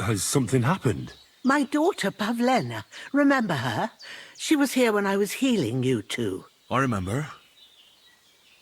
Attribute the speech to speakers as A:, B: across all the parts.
A: Has something happened?
B: My daughter, Pavlena. Remember her? She was here when I was healing you two.
C: I remember.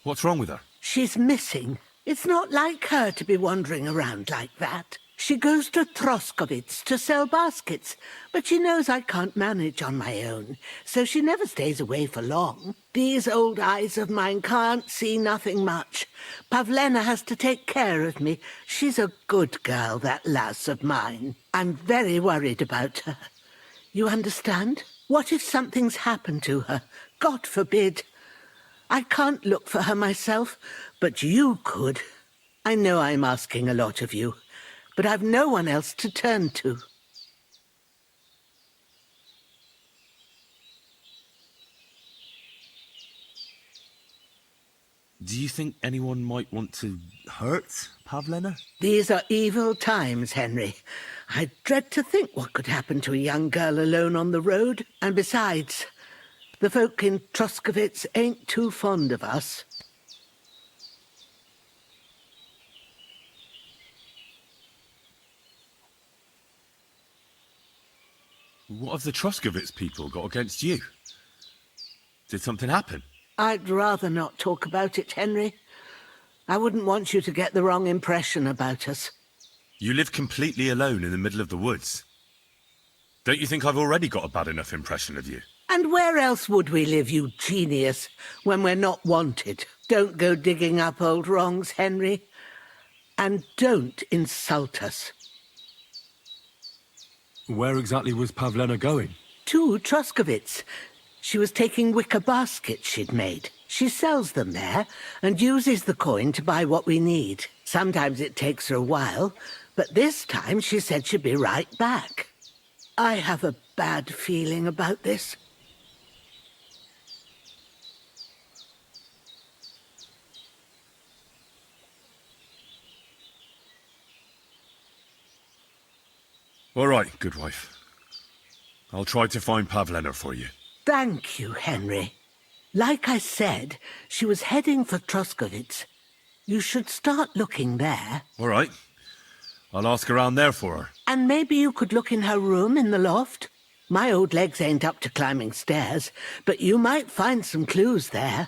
C: What's wrong with her?
B: She's missing. It's not like her to be wandering around like that. She goes to Troskovitz to sell baskets, but she knows I can't manage on my own, so she never stays away for long. These old eyes of mine can't see nothing much. Pavlena has to take care of me. She's a good girl, that lass of mine. I'm very worried about her. You understand? What if something's happened to her? God forbid. I can't look for her myself, but you could. I know I'm asking a lot of you, but I've no one else to turn to.
C: Do you think anyone might want to hurt Pavlena?
B: These are evil times, Henry. I dread to think what could happen to a young girl alone on the road. And besides, the folk in Troskovitz ain't too fond of us.
C: What have the Troskovitz people got against you? Did something happen?
B: I'd rather not talk about it, Henry. I wouldn't want you to get the wrong impression about us.
C: You live completely alone in the middle of the woods. Don't you think I've already got a bad enough impression of you?
B: And where else would we live, you genius, when we're not wanted? Don't go digging up old wrongs, Henry. And don't insult us.
A: Where exactly was Pavlena going?
B: To Troskovitz. She was taking wicker baskets she'd made. She sells them there and uses the coin to buy what we need. Sometimes it takes her a while, but this time she said she'd be right back. I have a bad feeling about this.
C: All right, good wife. I'll try to find Pavlena for you.
B: Thank you, Henry. Like I said, she was heading for Troskovitz. You should start looking there.
C: All right. I'll ask around there for her.
B: And maybe you could look in her room in the loft. My old legs ain't up to climbing stairs, but you might find some clues there.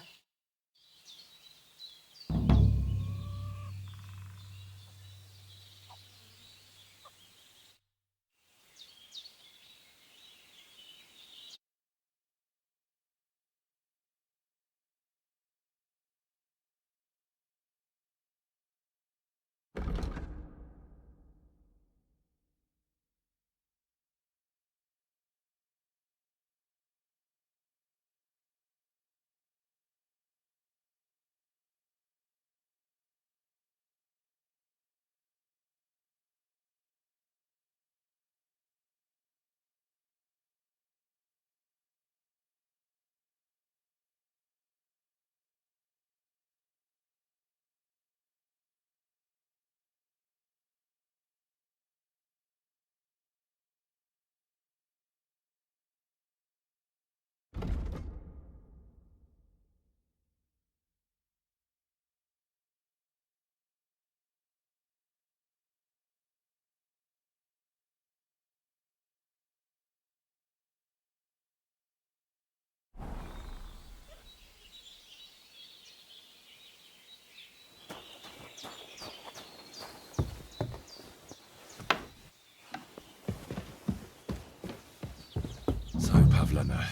C: So, Pavlena,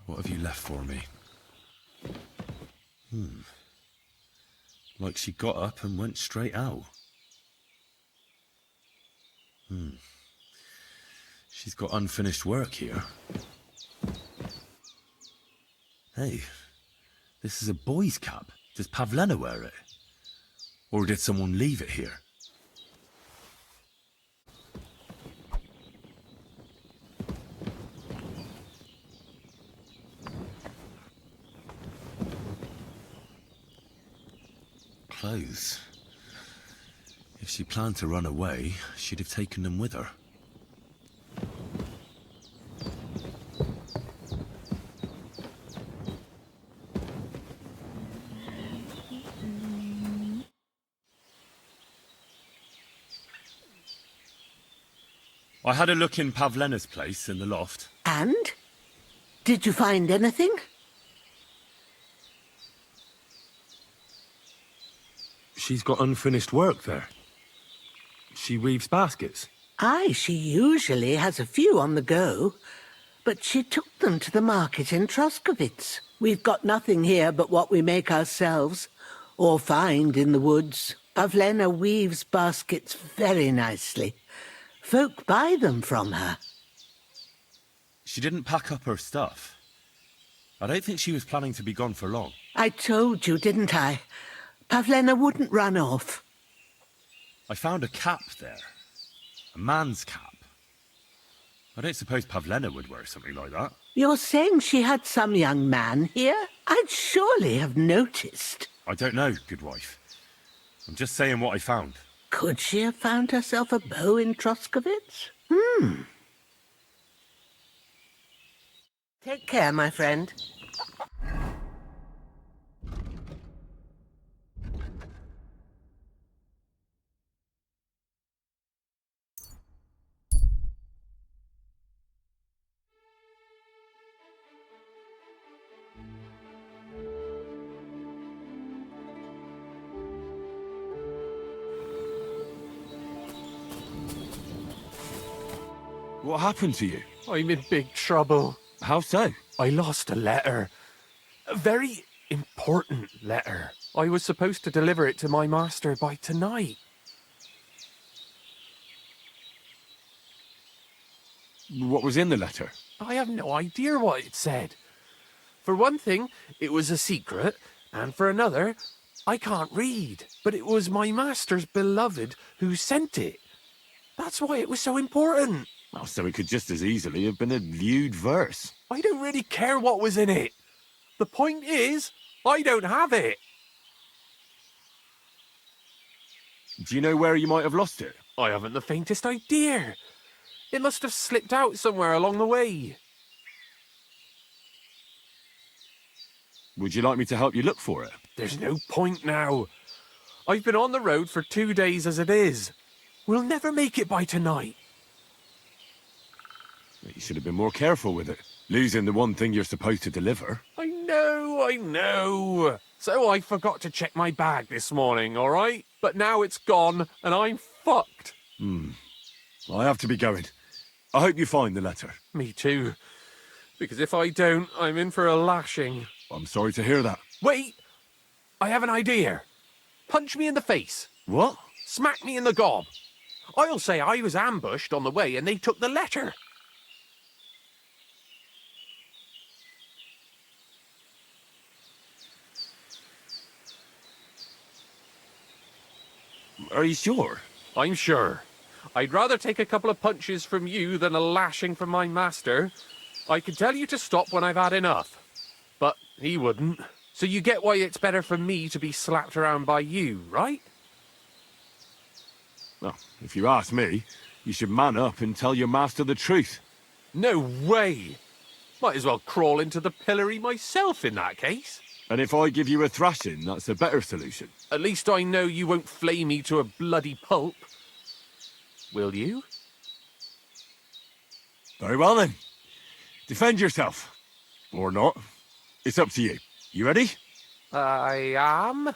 C: what have you left for me? Like she got up and went straight out. She's got unfinished work here. Hey, this is a boy's cap. Does Pavlena wear it? Or did someone leave it here? Clothes. If she planned to run away, she'd have taken them with her. I had a look in Pavlena's place in the loft.
B: And? Did you find anything?
A: She's got unfinished work there. She weaves baskets.
B: Aye, she usually has a few on the go. But she took them to the market in Troskowitz. We've got nothing here but what we make ourselves, or find in the woods. Pavlena weaves baskets very nicely. Folk buy them from her.
C: She didn't pack up her stuff. I don't think she was planning to be gone for long.
B: I told you, didn't I? Pavlena wouldn't run off.
C: I found a cap there. A man's cap. I don't suppose Pavlena would wear something like that.
B: You're saying she had some young man here? I'd surely have noticed.
C: I don't know, good wife. I'm just saying what I found.
B: Could she have found herself a beau in Troskowitz? Take care, my friend.
A: What happened to you?
D: I'm in big trouble.
A: How so?
D: I lost a letter. A very important letter. I was supposed to deliver it to my master by tonight.
A: What was in the letter?
D: I have no idea what it said. For one thing, it was a secret, and for another, I can't read. But it was my master's beloved who sent it. That's why it was so important.
A: Oh, so it could just as easily have been a lewd verse.
D: I don't really care what was in it. The point is, I don't have it.
A: Do you know where you might have lost it?
D: I haven't the faintest idea. It must have slipped out somewhere along the way.
A: Would you like me to help you look for it?
D: There's no point now. I've been on the road for 2 days as it is. We'll never make it by tonight.
A: You should have been more careful with it. Losing the one thing you're supposed to deliver.
D: I know. So I forgot to check my bag this morning, all right? But now it's gone, and I'm fucked.
A: I have to be going. I hope you find the letter.
D: Me too. Because if I don't, I'm in for a lashing.
A: I'm sorry to hear that.
D: Wait! I have an idea. Punch me in the face.
A: What?
D: Smack me in the gob. I'll say I was ambushed on the way and they took the letter.
A: Are you sure?
D: I'm sure. I'd rather take a couple of punches from you than a lashing from my master. I can tell you to stop when I've had enough. But he wouldn't. So you get why it's better for me to be slapped around by you, right?
A: Well, if you ask me, you should man up and tell your master the truth.
D: No way! Might as well crawl into the pillory myself in that case.
A: And if I give you a thrashing, that's a better solution.
D: At least I know you won't flay me to a bloody pulp. Will you?
A: Very well then. Defend yourself. Or not. It's up to you. You ready?
D: I am.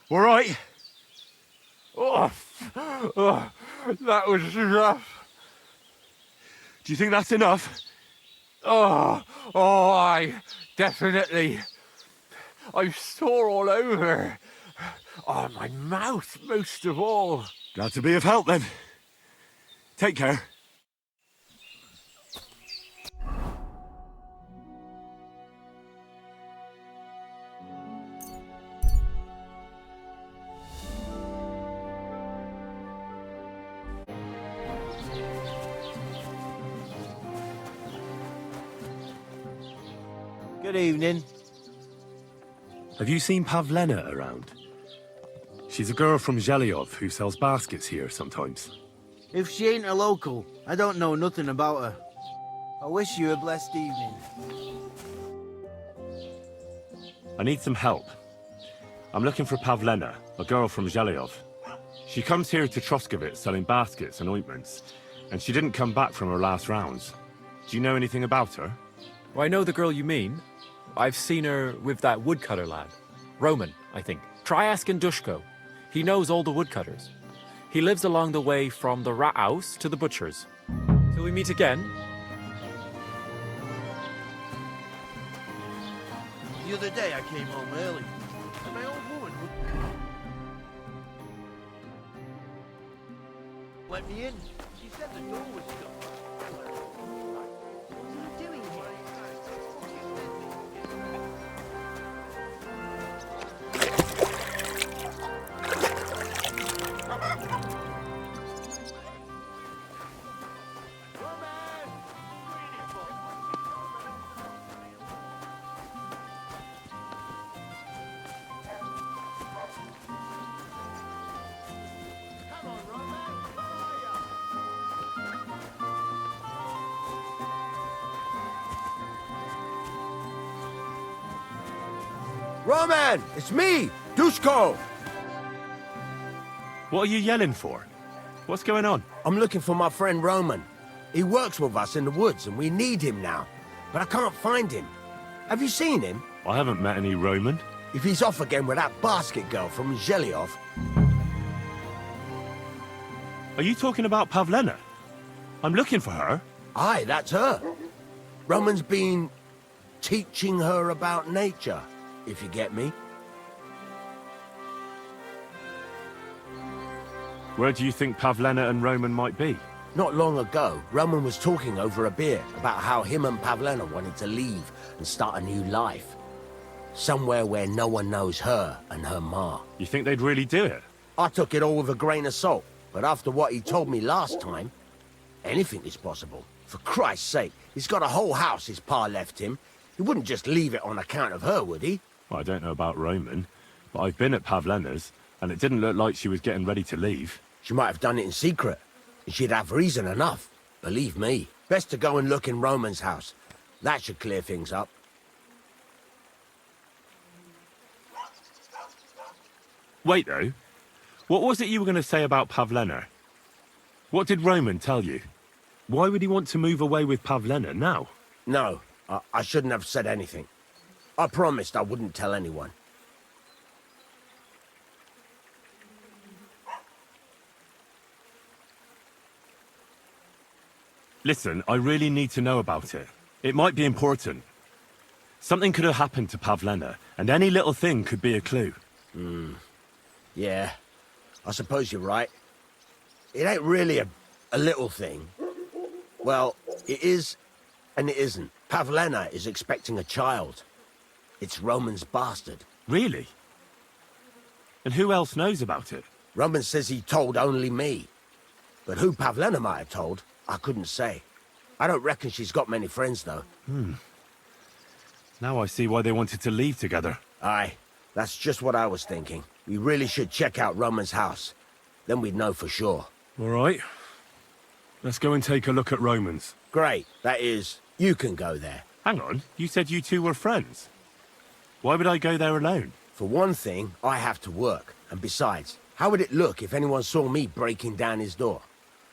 A: All right.
D: That was rough.
A: Do you think that's enough?
D: I definitely. I'm sore all over. Oh, my mouth most of all.
A: Glad to be of help then. Take care.
E: Good evening.
C: Have you seen Pavlena around? She's a girl from Zhelyov who sells baskets here sometimes.
E: If she ain't a local, I don't know nothing about her. I wish you a blessed evening.
C: I need some help. I'm looking for Pavlena, a girl from Zhelyov. She comes here to Troskovitz selling baskets and ointments, and she didn't come back from her last rounds. Do you know anything about her?
F: Well, I know the girl you mean. I've seen her with that woodcutter lad. Roman, I think. Try asking Dushko. He knows all the woodcutters. He lives along the way from the rat house to the butcher's. Till we meet again.
E: The other day I came home early, and my old woman wouldn't let me in. She said the door was shut.
G: What are you doing here?
H: Roman, it's me, Dushko.
C: What are you yelling for? What's going on?
H: I'm looking for my friend Roman. He works with us in the woods and we need him now. But I can't find him. Have you seen him?
C: I haven't met any Roman.
H: If he's off again with that basket girl from Zhelyov.
C: Are you talking about Pavlena? I'm looking for her.
H: Aye, that's her. Roman's been teaching her about nature, if you get me.
C: Where do you think Pavlena and Roman might be?
H: Not long ago, Roman was talking over a beer about how him and Pavlena wanted to leave and start a new life. Somewhere where no one knows her and her ma.
C: You think they'd really do it?
H: I took it all with a grain of salt, but after what he told me last time, anything is possible. For Christ's sake, he's got a whole house his pa left him. He wouldn't just leave it on account of her, would he?
C: Well, I don't know about Roman, but I've been at Pavlena's, and it didn't look like she was getting ready to leave.
H: She might have done it in secret, and she'd have reason enough. Believe me. Best to go and look in Roman's house. That should clear things up.
C: Wait, though. What was it you were going to say about Pavlena? What did Roman tell you? Why would he want to move away with Pavlena now?
H: No, I shouldn't have said anything. I promised I wouldn't tell anyone.
C: Listen, I really need to know about it. It might be important. Something could have happened to Pavlena, and any little thing could be a clue.
H: Yeah, I suppose you're right. It ain't really a little thing. Well, it is and it isn't. Pavlena is expecting a child. It's Roman's bastard.
C: Really? And who else knows about it?
H: Roman says he told only me. But who Pavlena might have told, I couldn't say. I don't reckon she's got many friends, though.
C: Now I see why they wanted to leave together.
H: Aye, that's just what I was thinking. We really should check out Roman's house. Then we'd know for sure.
C: All right. Let's go and take a look at Roman's.
H: Great, that is, you can go there.
C: Hang on, you said you two were friends. Why would I go there alone?
H: For one thing, I have to work. And besides, how would it look if anyone saw me breaking down his door?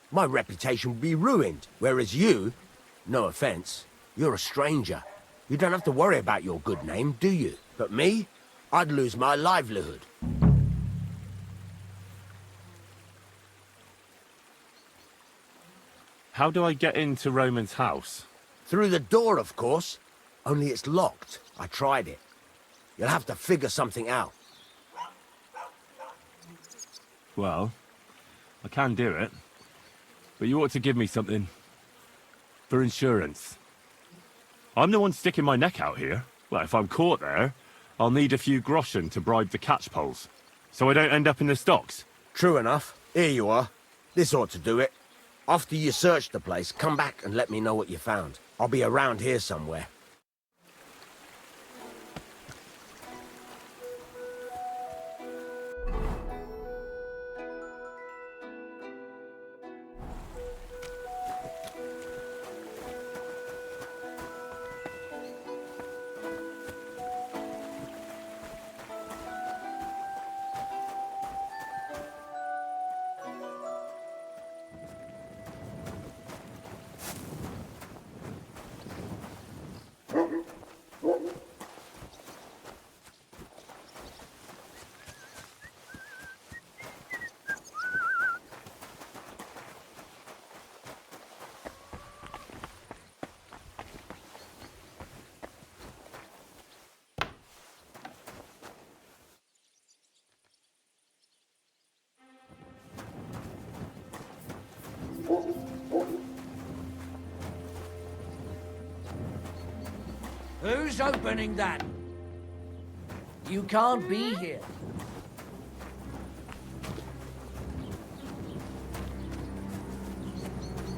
H: My reputation would be ruined. Whereas you, no offense, you're a stranger. You don't have to worry about your good name, do you? But me, I'd lose my livelihood.
C: How do I get into Roman's house?
H: Through the door, of course. Only it's locked. I tried it. You'll have to figure something out.
C: Well, I can do it. But you ought to give me something. For insurance. I'm the one sticking my neck out here. Well, if I'm caught there, I'll need a few groschen to bribe the catchpoles. So I don't end up in the stocks.
H: True enough. Here you are. This ought to do it. After you search the place, come back and let me know what you found. I'll be around here somewhere.
G: Who's opening that? You can't be here.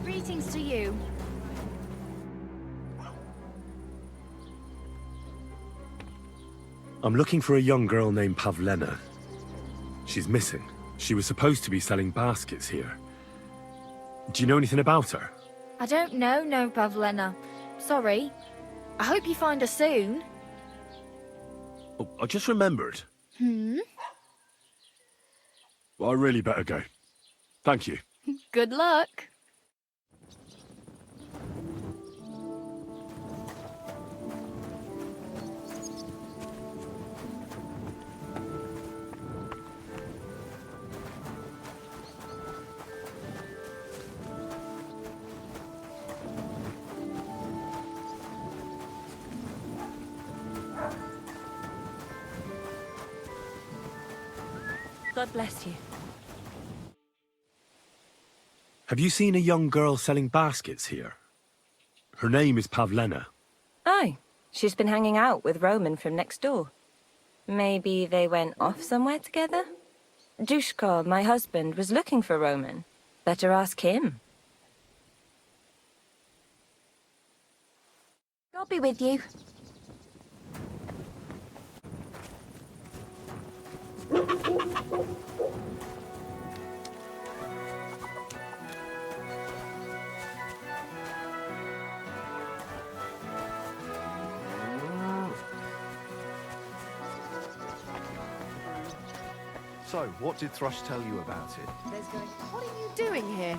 I: Greetings to you.
C: I'm looking for a young girl named Pavlena. She's missing. She was supposed to be selling baskets here. Do you know anything about her?
I: I don't know, no, Pavlena. Sorry. I hope you find her soon.
C: Oh, I just remembered.
I: Hmm?
C: Well, I really better go. Thank you.
I: Good luck. God bless you.
C: Have you seen a young girl selling baskets here? Her name is Pavlena.
J: Aye, she's been hanging out with Roman from next door. Maybe they went off somewhere together? Dushko, my husband, was looking for Roman. Better ask him.
I: God be with you.
K: So, what did Thrush tell you about it?
L: What are you doing here?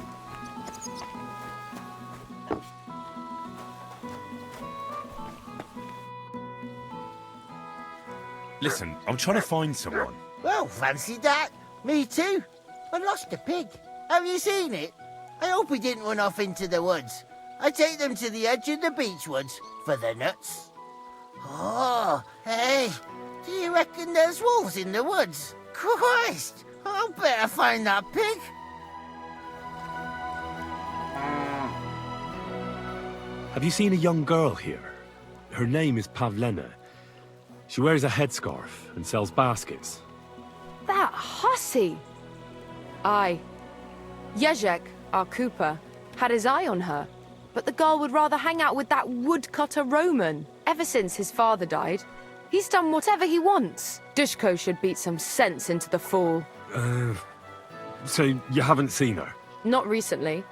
C: Listen, I'm trying to find someone.
E: Well, fancy that. Me too. I lost a pig. Have you seen it? I hope he didn't run off into the woods. I take them to the edge of the beech woods for the nuts. Oh, hey, do you reckon there's wolves in the woods? Christ, I'll better find that pig.
C: Have you seen a young girl here? Her name is Pavlena. She wears a headscarf and sells baskets.
L: That hussy! Aye. Jezek, our cooper, had his eye on her, but the girl would rather hang out with that woodcutter Roman. Ever since his father died, he's done whatever he wants. Dushko should beat some sense into the fool.
C: So you haven't seen her?
L: Not recently,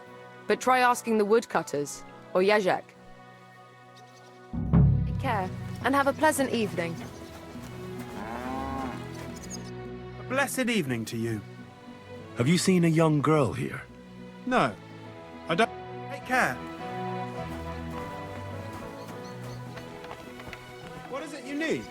L: but try asking the woodcutters, or Jezek. Take care, and have a pleasant evening.
M: A blessed evening to you.
C: Have you seen a young girl here?
M: No, I don't. Take care. What is it you need?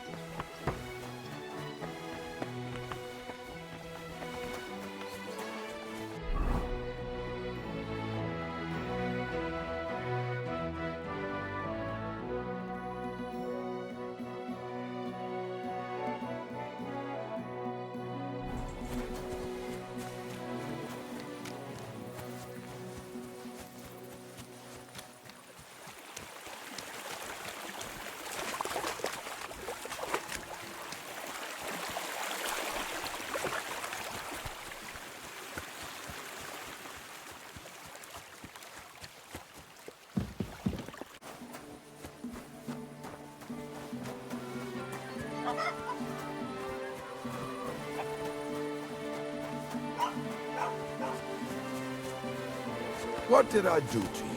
N: What did I do to you?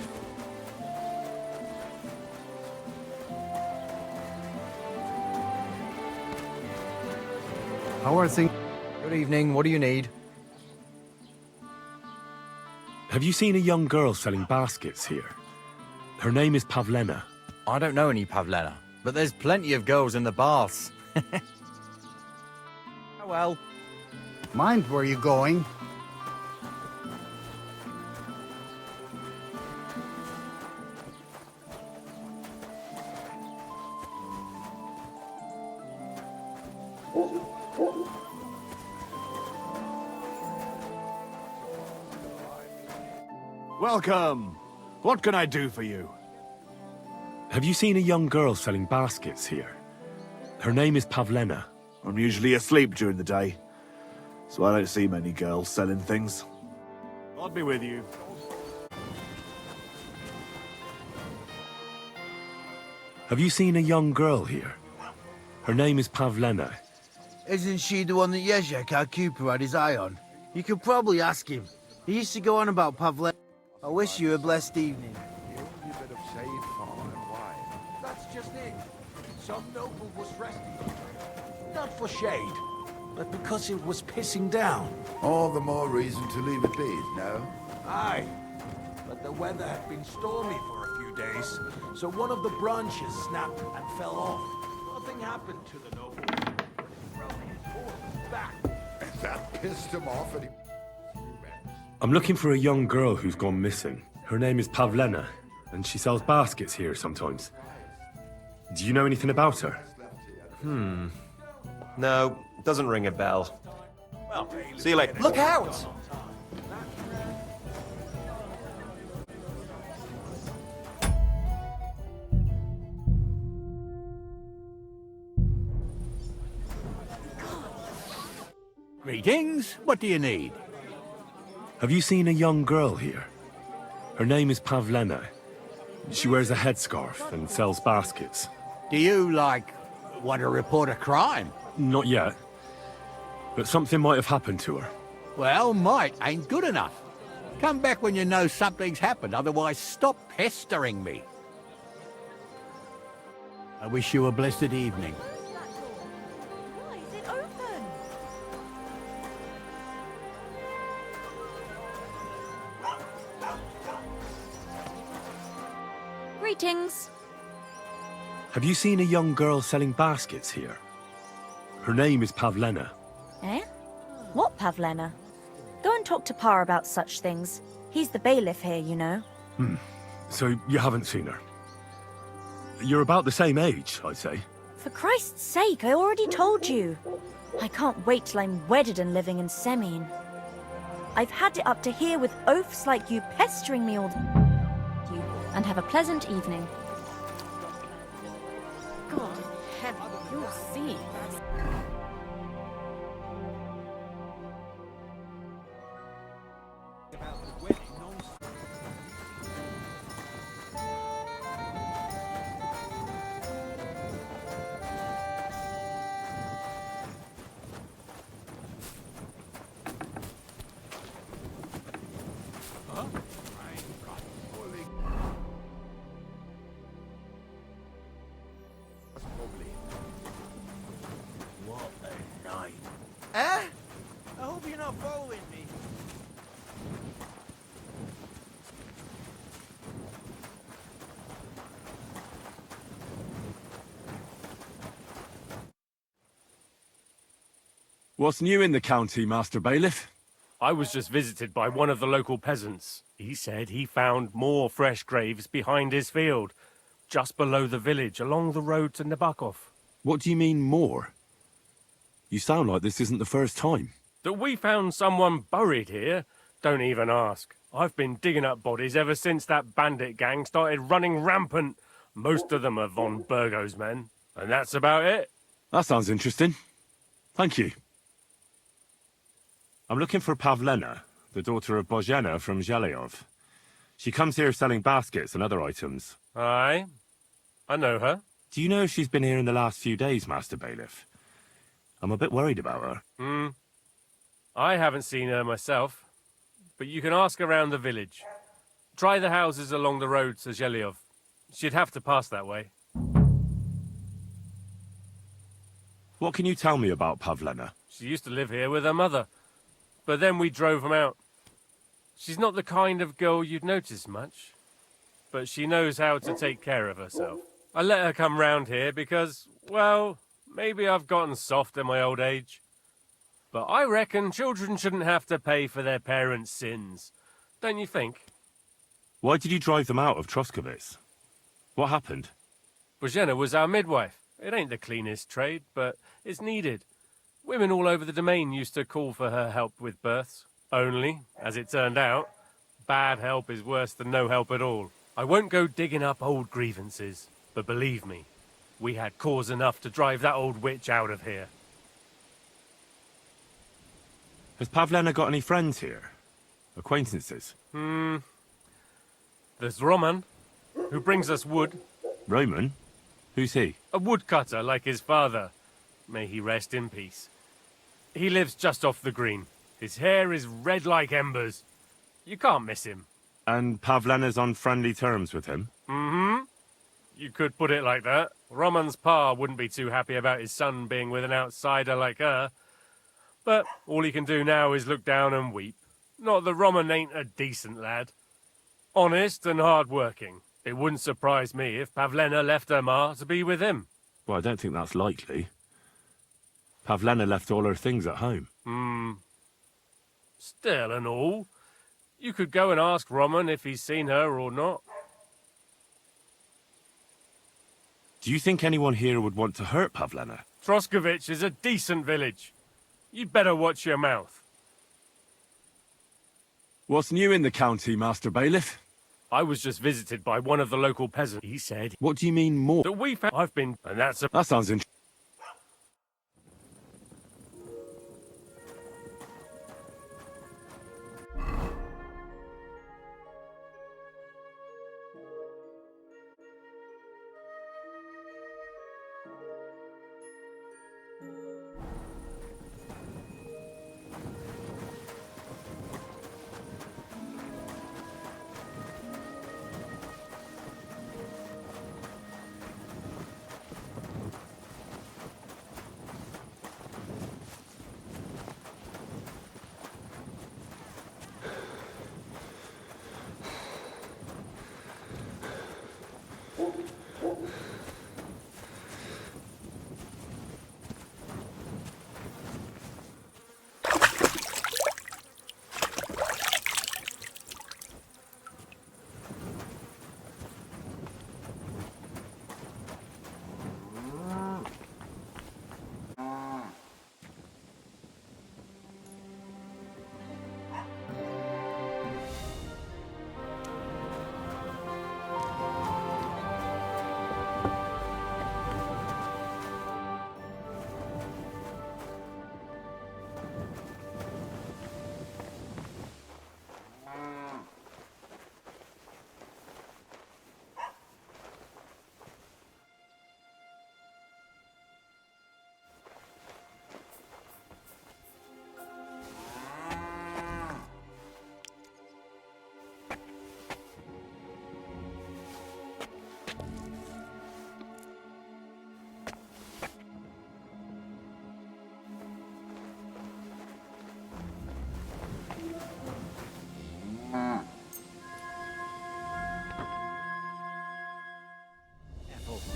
O: How are things? Good evening, what do you need?
C: Have you seen a young girl selling baskets here? Her name is Pavlena.
O: I don't know any Pavlena, but there's plenty of girls in the baths. Oh well.
P: Mind where you're going.
M: Welcome. What can I do for you?
C: Have you seen a young girl selling baskets here? Her name is Pavlena.
K: I'm usually asleep during the day, so I don't see many girls selling things.
C: I'll be with you. Have you seen a young girl here? Her name is Pavlena.
H: Isn't she the one that Yezhek, our Cooper, had his eye on? You could probably ask him. He used to go on about Pavlena. I wish you a blessed evening.
N: The only bit of shade, farm and wine. That's just it. Some noble was resting. Not for shade, but because it was pissing down. All the more reason to leave it be, no? Aye. But the weather had been stormy for a few days, so one of the branches snapped and fell off. Nothing happened to the noble. But he broke his horse's back. That pissed him off and he...
C: I'm looking for a young girl who's gone missing. Her name is Pavlena, and she sells baskets here sometimes. Do you know anything about her?
Q: No, doesn't ring a bell. Well, see you later. Look out!
N: Greetings. What do you need?
C: Have you seen a young girl here? Her name is Pavlena. She wears a headscarf and sells baskets.
N: Do you, like, want to report a crime?
C: Not yet. But something might have happened to her.
N: Well, might ain't good enough. Come back when you know something's happened, otherwise stop pestering me. I wish you a blessed evening.
I: Why is it open? Greetings.
C: Have you seen a young girl selling baskets here? Her name is Pavlena.
R: Eh? What Pavlena? Go and talk to Pa about such things. He's the bailiff here, you know.
C: So you haven't seen her? You're about the same age, I'd say.
R: For Christ's sake, I already told you. I can't wait till I'm wedded and living in Semine. I've had it up to here with oafs like you pestering me all the... You, and have a pleasant evening.
L: God in heaven, you'll see.
H: What a night. Eh? I hope you're not following me.
C: What's new in the county, Master Bailiff?
S: I was just visited by one of the local peasants. He said he found more fresh graves behind his field, just below the village, along the road to Nabokov.
C: What do you mean, more? You sound like this isn't the first time.
S: That we found someone buried here? Don't even ask. I've been digging up bodies ever since that bandit gang started running rampant. Most of them are von Burgo's men, and that's about it.
C: That sounds interesting. Thank you. I'm looking for Pavlena, the daughter of Bozhena from Zhelyov. She comes here selling baskets and other items.
S: Aye, I know her.
C: Do you know if she's been here in the last few days, Master Bailiff? I'm a bit worried about her.
S: I haven't seen her myself, but you can ask around the village. Try the houses along the road to Zhelyov. She'd have to pass that way.
C: What can you tell me about Pavlena?
S: She used to live here with her mother, but then we drove them out. She's not the kind of girl you'd notice much, but she knows how to take care of herself. I let her come round here because, well, maybe I've gotten soft in my old age. But I reckon children shouldn't have to pay for their parents' sins. Don't you think?
C: Why did you drive them out of Troskovitz? What happened?
S: Bozhena was our midwife. It ain't the cleanest trade, but it's needed. Women all over the domain used to call for her help with births. Only, as it turned out, bad help is worse than no help at all. I won't go digging up old grievances. But believe me, we had cause enough to drive that old witch out of here.
C: Has Pavlena got any friends here? Acquaintances?
S: There's Roman, who brings us wood.
C: Roman? Who's he?
S: A woodcutter like his father. May he rest in peace. He lives just off the green. His hair is red like embers. You can't miss him.
C: And Pavlena's on friendly terms with him?
S: Mm-hmm. You could put it like that. Roman's pa wouldn't be too happy about his son being with an outsider like her. But all he can do now is look down and weep. Not that Roman ain't a decent lad. Honest and hard-working. It wouldn't surprise me if Pavlena left her ma to be with him.
C: Well, I don't think that's likely. Pavlena left all her things at home.
S: Still and all, you could go and ask Roman if he's seen her or not.
C: Do you think anyone here would want to hurt Pavlena?
S: Troskovich is a decent village. You'd better watch your mouth.
A: What's new in the county, Master Bailiff?
S: I was just visited by one of the local peasants. He said...
A: What do you mean more?
S: That we found... I've been... And that's a...
A: That sounds interesting.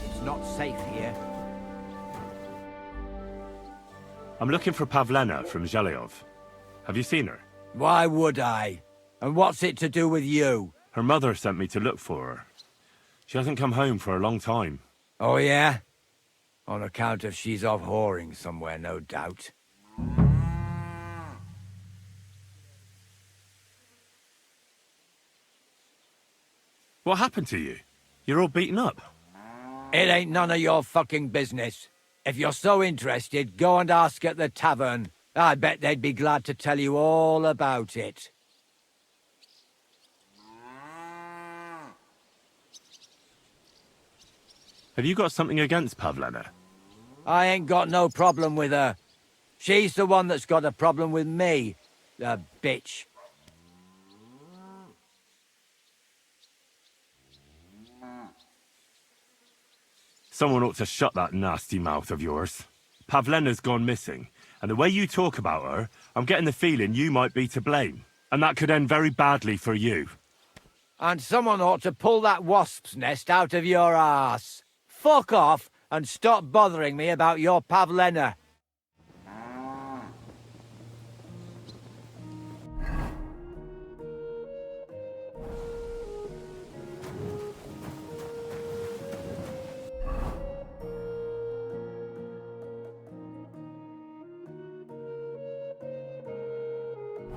N: It's not safe here.
C: I'm looking for Pavlena from Zhelyov. Have you seen her?
N: Why would I? And what's it to do with you?
C: Her mother sent me to look for her. She hasn't come home for a long time.
N: Oh, yeah? On account of she's off whoring somewhere, no doubt.
C: What happened to you? You're all beaten up.
N: It ain't none of your fucking business. If you're so interested, go and ask at the tavern. I bet they'd be glad to tell you all about it.
C: Have you got something against Pavlena?
N: I ain't got no problem with her. She's the one that's got a problem with me. The bitch.
C: Someone ought to shut that nasty mouth of yours. Pavlena's gone missing, and the way you talk about her, I'm getting the feeling you might be to blame. And that could end very badly for you.
N: And someone ought to pull that wasp's nest out of your ass. Fuck off and stop bothering me about your Pavlena.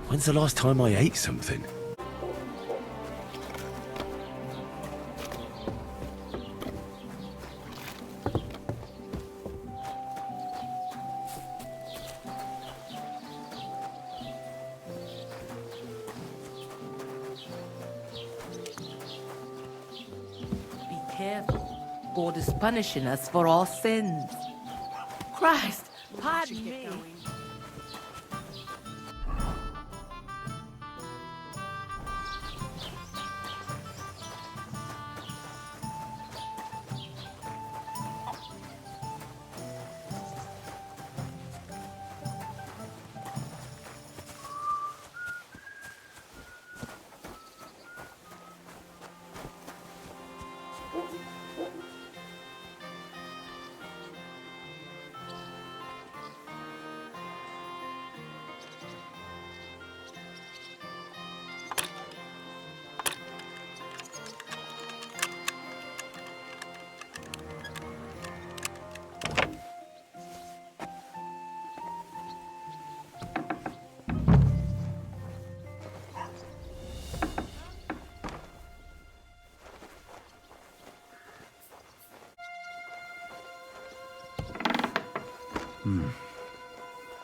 C: When's the last time I ate something?
B: careful. God is punishing us for our sins. Christ, pardon me.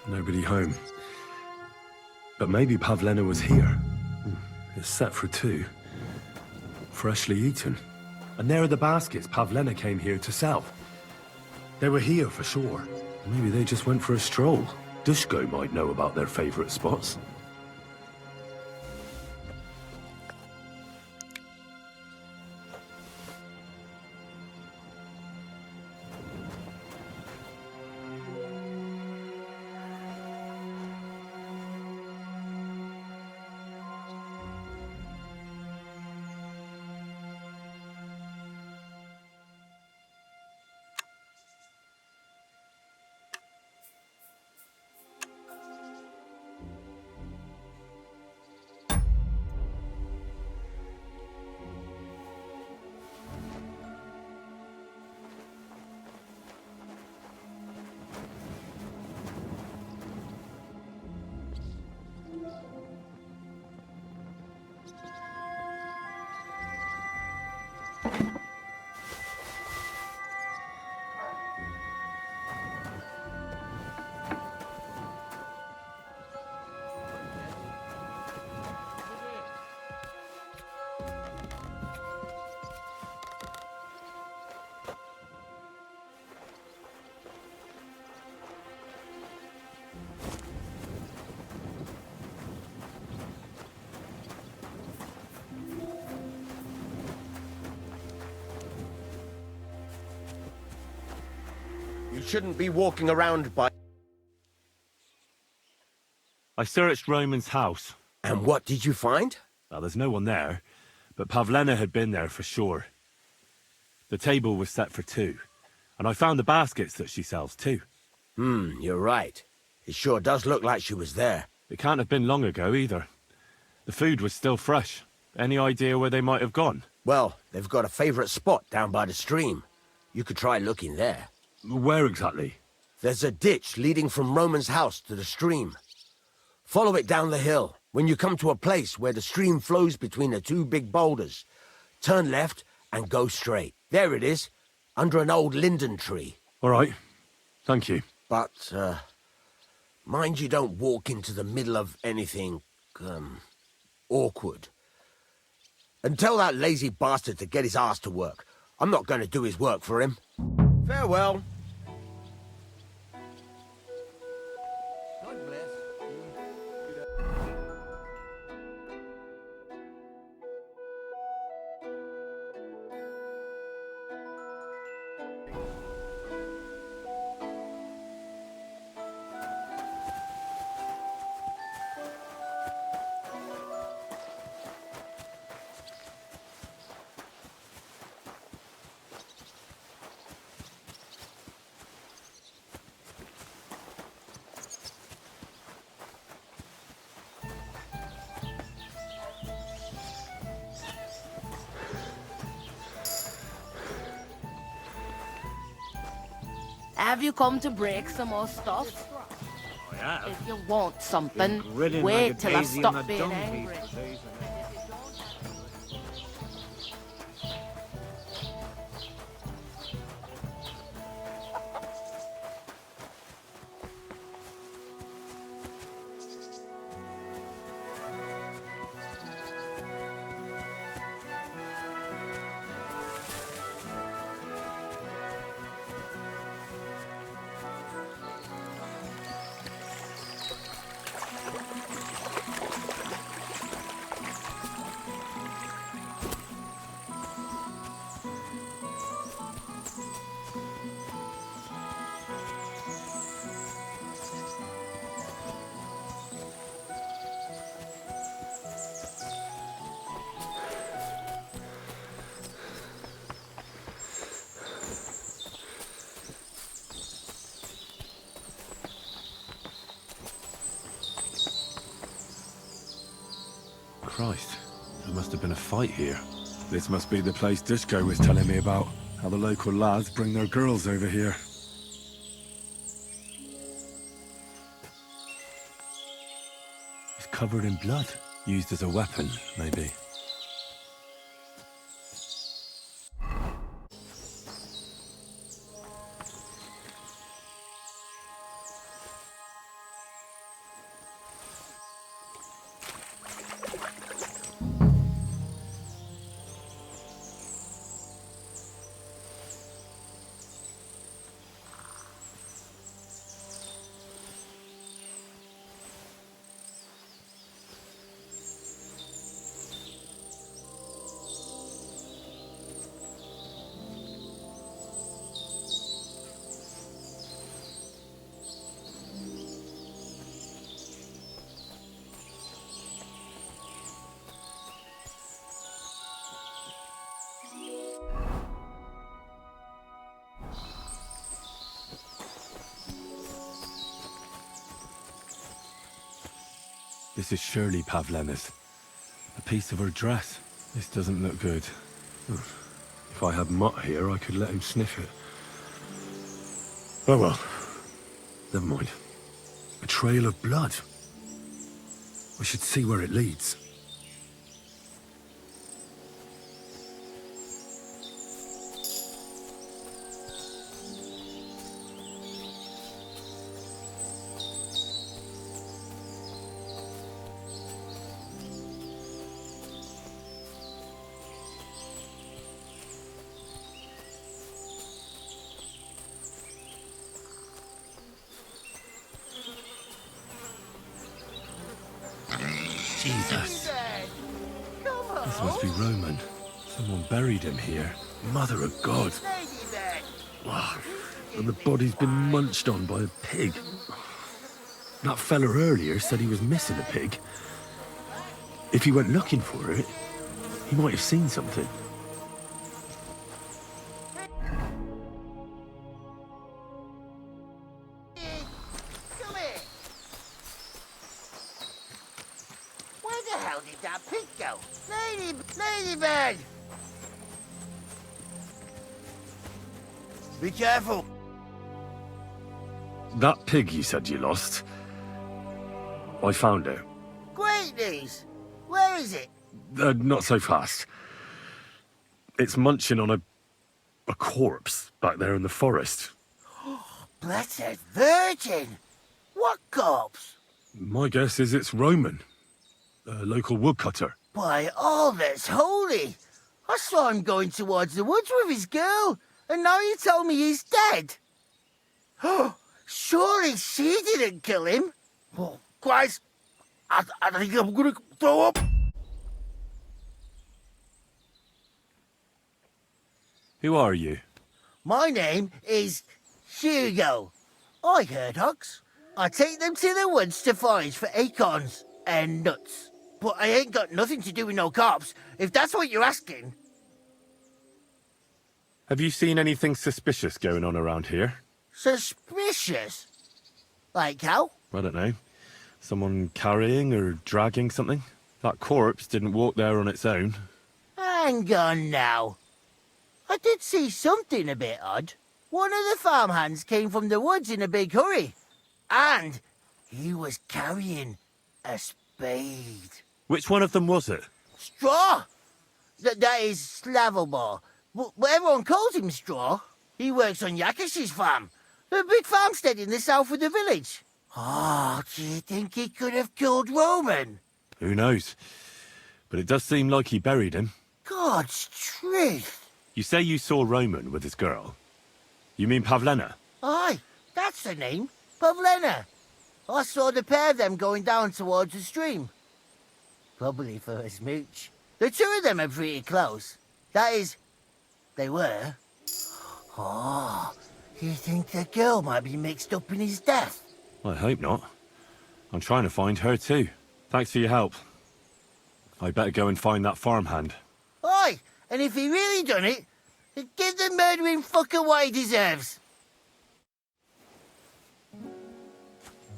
C: Nobody home. But maybe Pavlena was here. It's set for 2. Freshly eaten. And there are the baskets Pavlena came here to sell. They were here for sure. Maybe they just went for a stroll. Dushko might know about their favorite spots.
H: You shouldn't be walking around by...
C: I searched Roman's house.
H: And what did you find?
C: Well, there's no one there, but Pavlena had been there for sure. The table was set for 2, and I found the baskets that she sells too.
H: You're right. It sure does look like she was there.
C: It can't have been long ago either. The food was still fresh. Any idea where they might have gone?
H: Well, they've got a favorite spot down by the stream. You could try looking there.
C: Where exactly?
H: There's a ditch leading from Roman's house to the stream. Follow it down the hill. When you come to a place where the stream flows between the 2 big boulders, turn left and go straight. There it is, under an old linden tree.
C: All right. Thank you.
H: But, mind you don't walk into the middle of anything, awkward. And tell that lazy bastard to get his ass to work. I'm not going to do his work for him. Farewell.
B: Have you come to break some more stuff?
C: I have.
B: If you want something,
C: Grinning
B: wait
C: like a
B: till I
C: daisy on
B: stop
C: a
B: being
C: dung
B: angry.
C: heap. Christ, there must have been a fight here. This must be the place Dushko was telling me about. How the local lads bring their girls over here. It's covered in blood. Used as a weapon, maybe. This is surely Pavlena's. A piece of her dress. This doesn't look good. If I had Mutt here, I could let him sniff it. Oh well. Never mind. A trail of blood. I should see where it leads. Jesus. This must be Roman. Someone buried him here. Mother of God. Wow. And the body's been munched on by a pig. That fella earlier said he was missing a pig. If he went looking for it, he might have seen something.
E: Ladybird! Be careful.
C: That pig you said you lost, I found it.
E: Great news! Where is it?
C: Not so fast. It's munching on a corpse back there in the forest.
E: Blessed Virgin! What corpse?
C: My guess is it's Roman, a local woodcutter.
E: By all that's holy! I saw him going towards the woods with his girl, and now you tell me he's dead. Oh, surely she didn't kill him. Oh, Christ! I think I'm gonna throw up.
C: Who are you?
E: My name is Hugo. I herd hogs. I take them to the woods to forage for acorns and nuts. But I ain't got nothing to do with no cops, if that's what you're asking.
C: Have you seen anything suspicious going on around here?
E: Suspicious? Like how?
C: I don't know. Someone carrying or dragging something? That corpse didn't walk there on its own.
E: Hang on now. I did see something a bit odd. One of the farmhands came from the woods in a big hurry. And he was carrying a spade.
C: Which one of them was it?
E: Straw! That is Slavobor. But everyone calls him Straw. He works on Yakish's farm. A big farmstead in the south of the village. Oh, do you think he could have killed Roman?
C: Who knows? But it does seem like he buried him.
E: God's truth.
C: You say you saw Roman with his girl. You mean Pavlena?
E: Aye, that's the name. Pavlena. I saw the pair of them going down towards the stream. Probably for a smooch. The two of them are pretty close. That is, they were. Oh, you think the girl might be mixed up in his death?
C: I hope not. I'm trying to find her too. Thanks for your help. I better go and find that farmhand.
E: Aye, and if he really done it, give the murdering fucker what he deserves.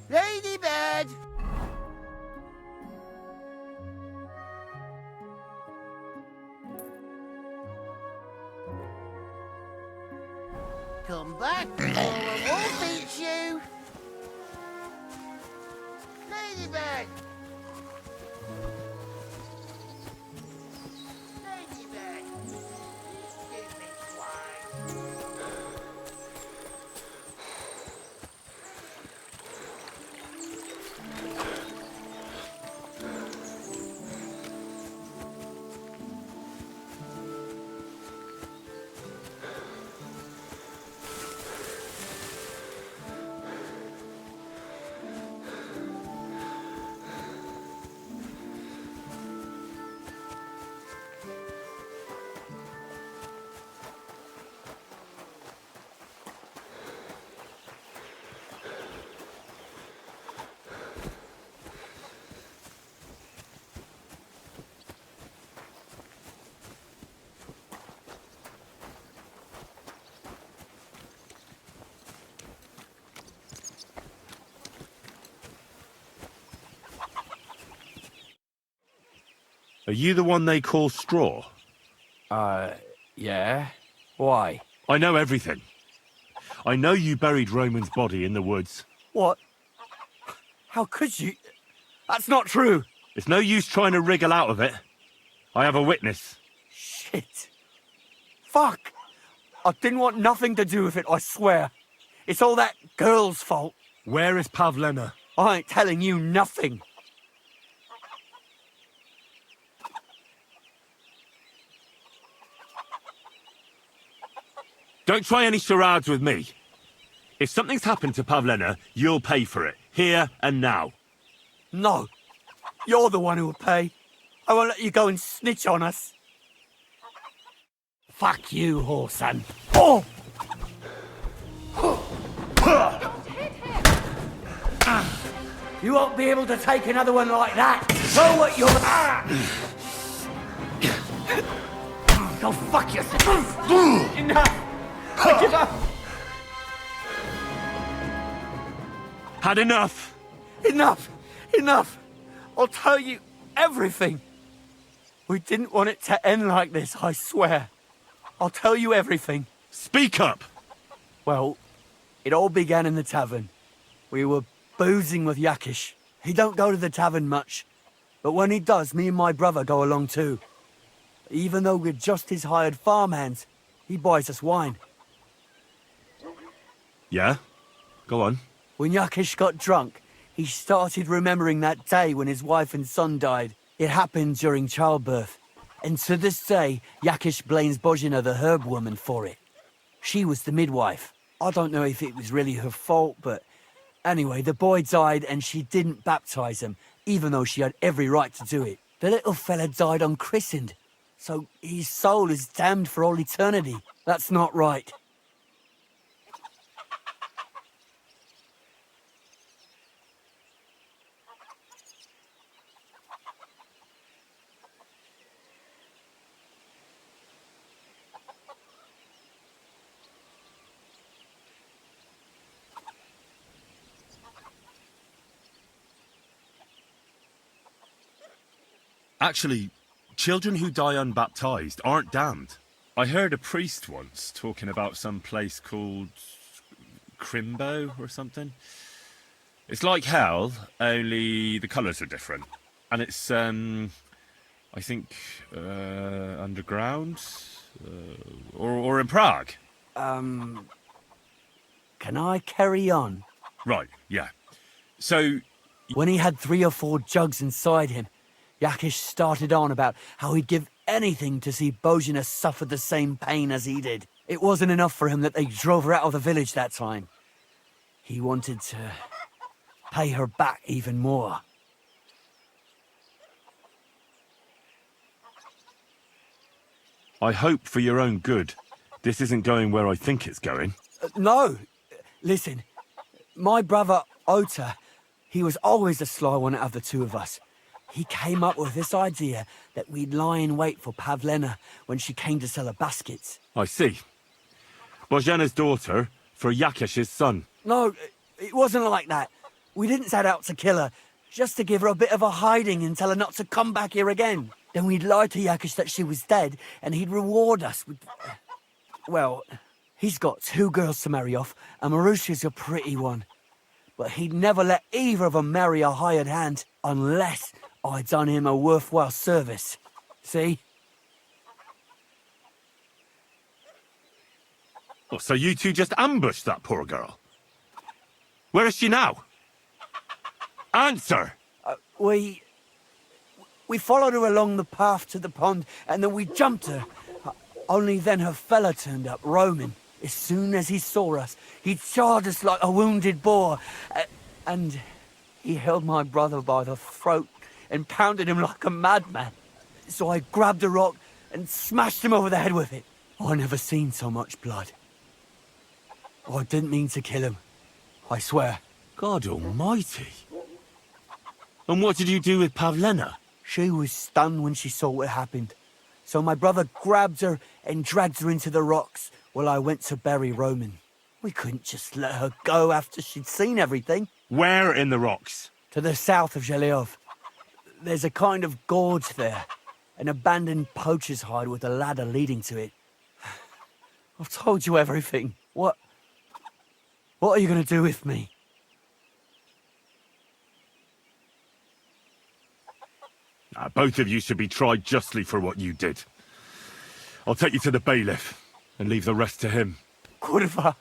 E: Ladybird! Come back, or I won't beat you. Ladybird! Ladybird! Stupid swine!
C: Are you the one they call Straw?
O: Yeah. Why?
C: I know everything. I know you buried Roman's body in the woods.
O: What? How could you? That's not true.
C: It's no use trying to wriggle out of it. I have a witness.
O: Shit. Fuck. I didn't want nothing to do with it, I swear. It's all that girl's fault.
C: Where is Pavlena?
O: I ain't telling you nothing.
C: Don't try any charades with me. If something's happened to Pavlena, you'll pay for it. Here and now.
O: No. You're the one who will pay. I won't let you go and snitch on us. Fuck you, whoreson. Oh! You won't be able to take another one like that. Know what you're... Go fuck yourself. Enough. I give up.
C: Had enough.
O: Enough. Enough. I'll tell you everything. We didn't want it to end like this, I swear. I'll tell you everything.
C: Speak up.
O: Well, it all began in the tavern. We were boozing with Yakish. He don't go to the tavern much, but when he does, me and my brother go along too. Even though we're just his hired farmhands, he buys us wine.
C: Yeah? Go on.
O: When Yakish got drunk, he started remembering that day when his wife and son died. It happened during childbirth. And to this day, Yakish blames Bozhina, the herb woman, for it. She was the midwife. I don't know if it was really her fault, but anyway, the boy died and she didn't baptize him, even though she had every right to do it. The little fella died unchristened, so his soul is damned for all eternity. That's not right.
C: Actually, children who die unbaptized aren't damned. I heard a priest once talking about some place called Crimbo or something. It's like hell, only the colours are different. And it's, I think, underground? Or in Prague.
O: Can I carry on?
C: Right, yeah. So...
O: When he had 3 or 4 jugs inside him, Yakish started on about how he'd give anything to see Bozhina suffer the same pain as he did. It wasn't enough for him that they drove her out of the village that time. He wanted to pay her back even more.
C: I hope for your own good, this isn't going where I think it's going.
O: No. Listen, my brother, Ota, he was always the sly one out of the two of us. He came up with this idea that we'd lie in wait for Pavlena when she came to sell her baskets.
C: I see. Bozhina's daughter for Yakish's son.
O: No, it wasn't like that. We didn't set out to kill her, just to give her a bit of a hiding and tell her not to come back here again. Then we'd lie to Yakish that she was dead, and he'd reward us with... Well, He's got 2 girls to marry off, and Marusha's a pretty one. But he'd never let either of them marry a hired hand unless I'd done him a worthwhile service. See?
C: Oh, so you two just ambushed that poor girl? Where is she now? Answer!
O: We followed her along the path to the pond, and then we jumped her. Only then her fella turned up, Roman. As soon as he saw us, he charged us like a wounded boar. And he held my brother by the throat and pounded him like a madman. So I grabbed a rock and smashed him over the head with it. I never seen so much blood. I didn't mean to kill him. I swear.
C: God almighty. And what did you do with Pavlena?
O: She was stunned when she saw what happened. So my brother grabbed her and dragged her into the rocks while I went to bury Roman. We couldn't just let her go after she'd seen everything.
C: Where in the rocks?
O: To the south of Zhelyov. There's a kind of gorge there. An abandoned poacher's hide with a ladder leading to it. I've told you everything. What are you going to do with me?
C: Both of you should be tried justly for what you did. I'll take you to the bailiff and leave the rest to him.
O: Kurva,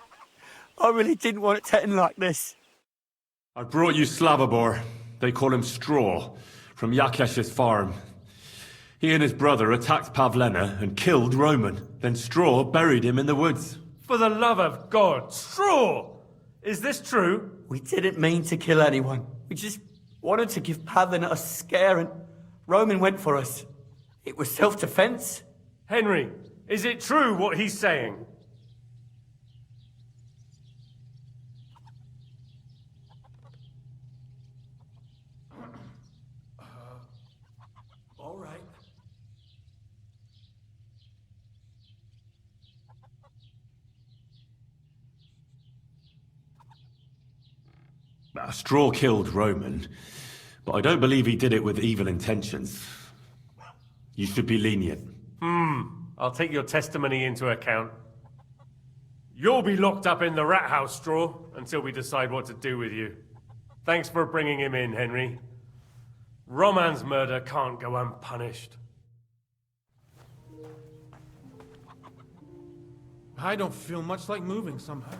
O: I really didn't want it to end like this.
C: I brought you Slavobor, they call him Straw, from Yakesh's farm. He and his brother attacked Pavlena and killed Roman. Then Straw buried him in the woods.
S: For the love of God, Straw! Is this true?
O: We didn't mean to kill anyone. We just wanted to give Pavlena a scare, and Roman went for us. It was self-defense.
S: Henry, is it true what he's saying?
N: All right.
C: Straw killed Roman, but I don't believe he did it with evil intentions. You should be lenient.
S: I'll take your testimony into account. You'll be locked up in the rat house, Straw, until we decide what to do with you. Thanks for bringing him in, Henry. Roman's murder can't go unpunished.
M: I don't feel much like moving somehow.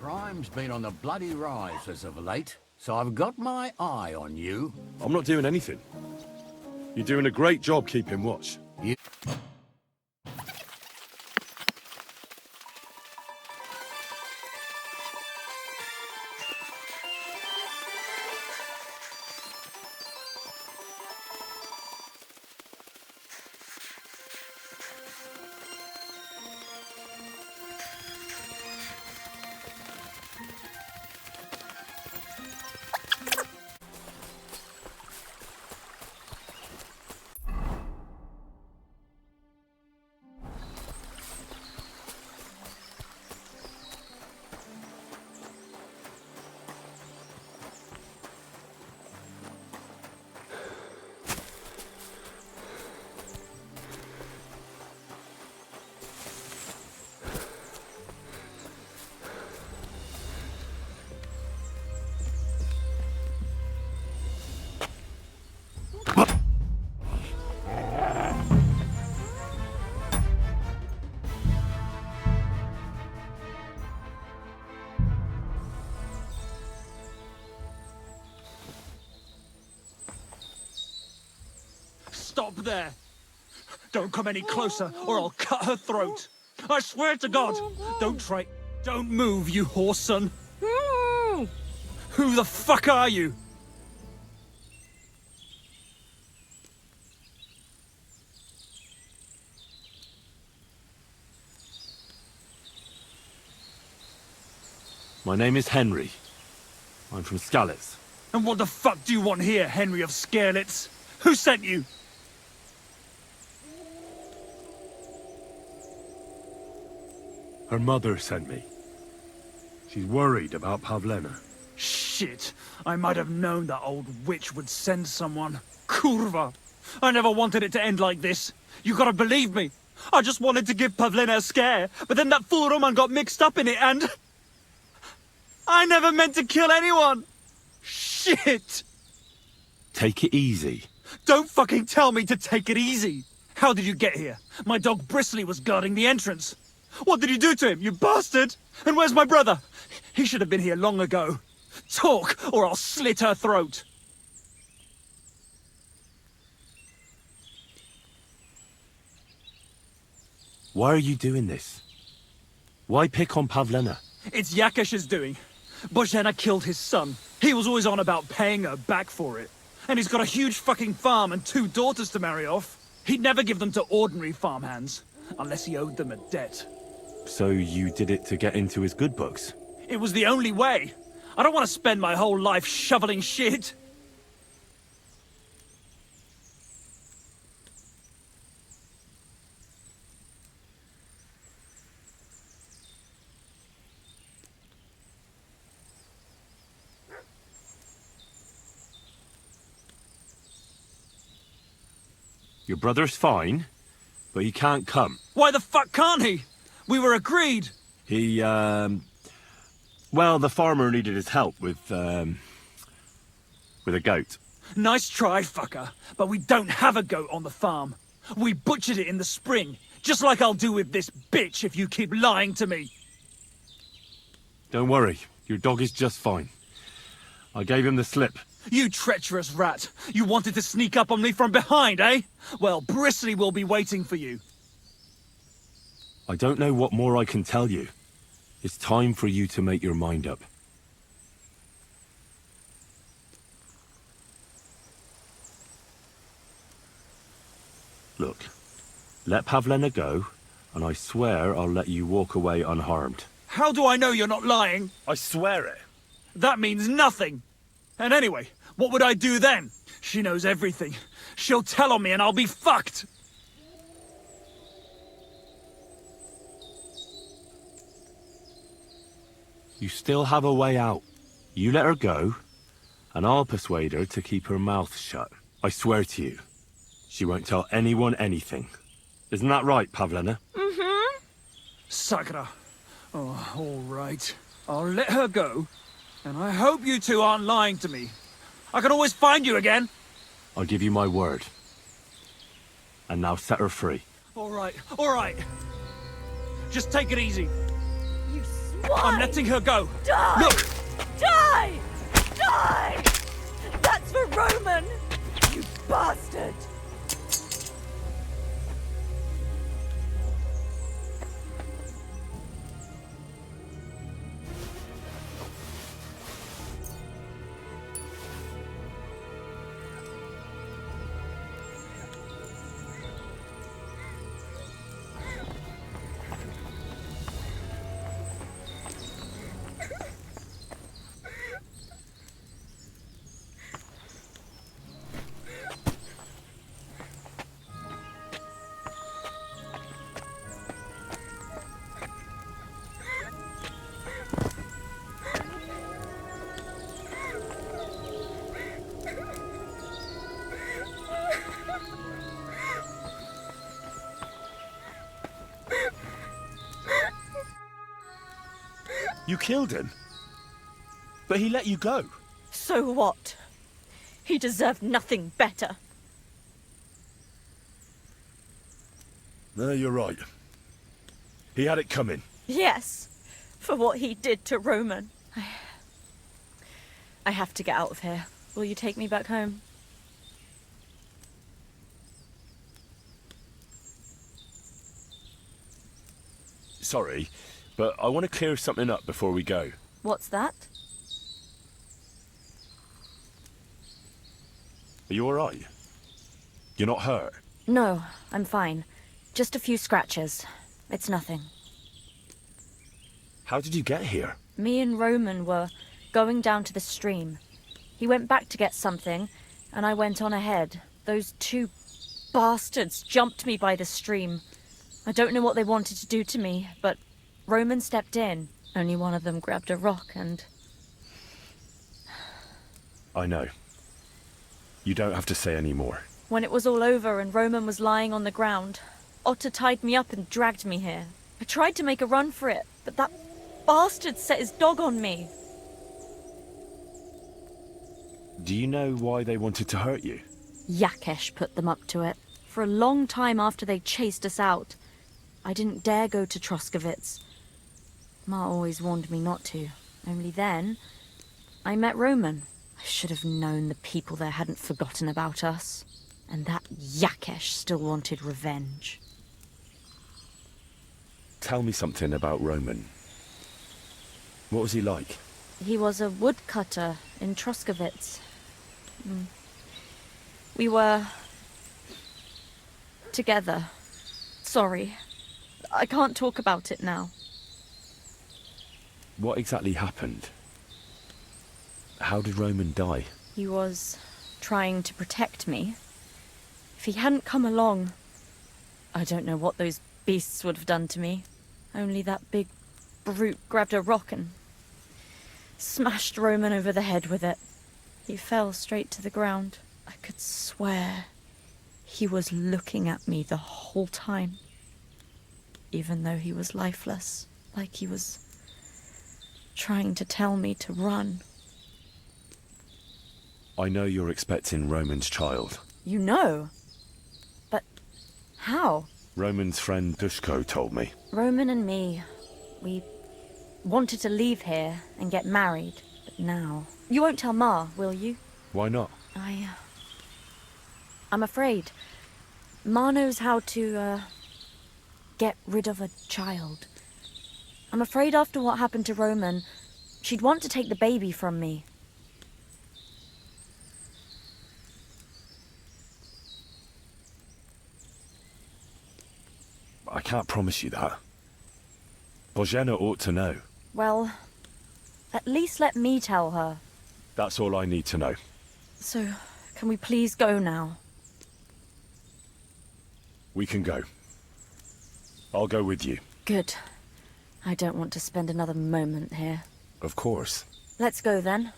N: Crime's been on the bloody rise as of late, so I've got my eye on you.
A: I'm not doing anything. You're doing a great job keeping watch.
T: Stop there! Don't come any closer, or I'll cut her throat! I swear to God! Don't try... Don't move, you whore son! Who the fuck are you?
C: My name is Henry. I'm from Galax.
T: And what the fuck do you want here, Henry of Scarlets? Who sent you?
A: Her mother sent me. She's worried about Pavlena.
T: Shit! I might have known that old witch would send someone. Kurva! I never wanted it to end like this. You gotta believe me. I just wanted to give Pavlena a scare, but then that fool Roman got mixed up in it and... I never meant to kill anyone! Shit!
C: Take it easy.
T: Don't fucking tell me to take it easy! How did you get here? My dog Bristly was guarding the entrance. What did you do to him, you bastard? And where's my brother? He should have been here long ago. Talk, or I'll slit her throat.
C: Why are you doing this? Why pick on Pavlena?
T: It's Yakash's doing. Bozhena killed his son. He was always on about paying her back for it. And he's got a huge fucking farm and 2 daughters to marry off. He'd never give them to ordinary farmhands, unless he owed them a debt.
C: So you did it to get into his good books?
T: It was the only way. I don't want to spend my whole life shoveling shit.
C: Your brother's fine, but he can't come.
T: Why the fuck can't he? We were agreed.
C: He, well, the farmer needed his help with a goat.
T: Nice try, fucker. But we don't have a goat on the farm. We butchered it in the spring, just like I'll do with this bitch if you keep lying to me.
C: Don't worry, your dog is just fine. I gave him the slip.
T: You treacherous rat! You wanted to sneak up on me from behind, eh? Well, Bristly will be waiting for you.
C: I don't know what more I can tell you. It's time for you to make your mind up. Look, let Pavlena go, and I swear I'll let you walk away unharmed.
T: How do I know you're not lying?
C: I swear it.
T: That means nothing. And anyway, what would I do then? She knows everything. She'll tell on me and I'll be fucked.
C: You still have a way out. You let her go, and I'll persuade her to keep her mouth shut. I swear to you, she won't tell anyone anything. Isn't that right, Pavlena?
T: Mm-hmm. Sakra. Oh, all right. I'll let her go. And I hope you two aren't lying to me. I can always find you again.
C: I'll give you my word. And now set her free.
T: All right, all right. Just take it easy.
R: You swine!
T: I'm letting her go.
R: Die!
T: Look!
R: Die! Die! That's for Roman! You bastard!
C: You killed him? But he let you go.
R: So what? He deserved nothing better.
A: No, you're right. He had it coming.
R: Yes, for what he did to Roman. I have to get out of here. Will you take me back home?
C: Sorry, but I want to clear something up before we go.
R: What's that?
C: Are you alright? You're not hurt?
R: No, I'm fine. Just a few scratches. It's nothing.
C: How did you get here?
R: Me and Roman were going down to the stream. He went back to get something, and I went on ahead. Those 2 bastards jumped me by the stream. I don't know what they wanted to do to me, but Roman stepped in. Only one of them grabbed a rock and...
C: I know. You don't have to say any more.
R: When it was all over and Roman was lying on the ground, Otter tied me up and dragged me here. I tried to make a run for it, but that bastard set his dog on me.
C: Do you know why they wanted to hurt you?
R: Yakesh put them up to it. For a long time after they chased us out, I didn't dare go to Troskovitz. Ma always warned me not to. Only then, I met Roman. I should have known the people there hadn't forgotten about us. And that Yakesh still wanted revenge.
C: Tell me something about Roman. What was he like?
R: He was a woodcutter in Troskovitz. We were... together. Sorry. I can't talk about it now.
C: What exactly happened? How did Roman die?
R: He was trying to protect me. If he hadn't come along, I don't know what those beasts would have done to me. Only that big brute grabbed a rock and smashed Roman over the head with it. He fell straight to the ground. I could swear he was looking at me the whole time, even though he was lifeless, like he was trying to tell me to run.
C: I know you're expecting Roman's child.
R: You know? But how?
C: Roman's friend Dushko told me.
R: Roman and me, we wanted to leave here and get married, but now... You won't tell Ma, will you?
C: Why not?
R: I'm afraid. Ma knows how to, get rid of a child. I'm afraid after what happened to Roman, she'd want to take the baby from me.
C: I can't promise you that. Bozhena ought to know.
R: Well, at least let me tell her.
C: That's all I need to know.
R: So, can we please go now?
C: We can go. I'll go with you.
R: Good. I don't want to spend another moment here.
C: Of course.
R: Let's go then.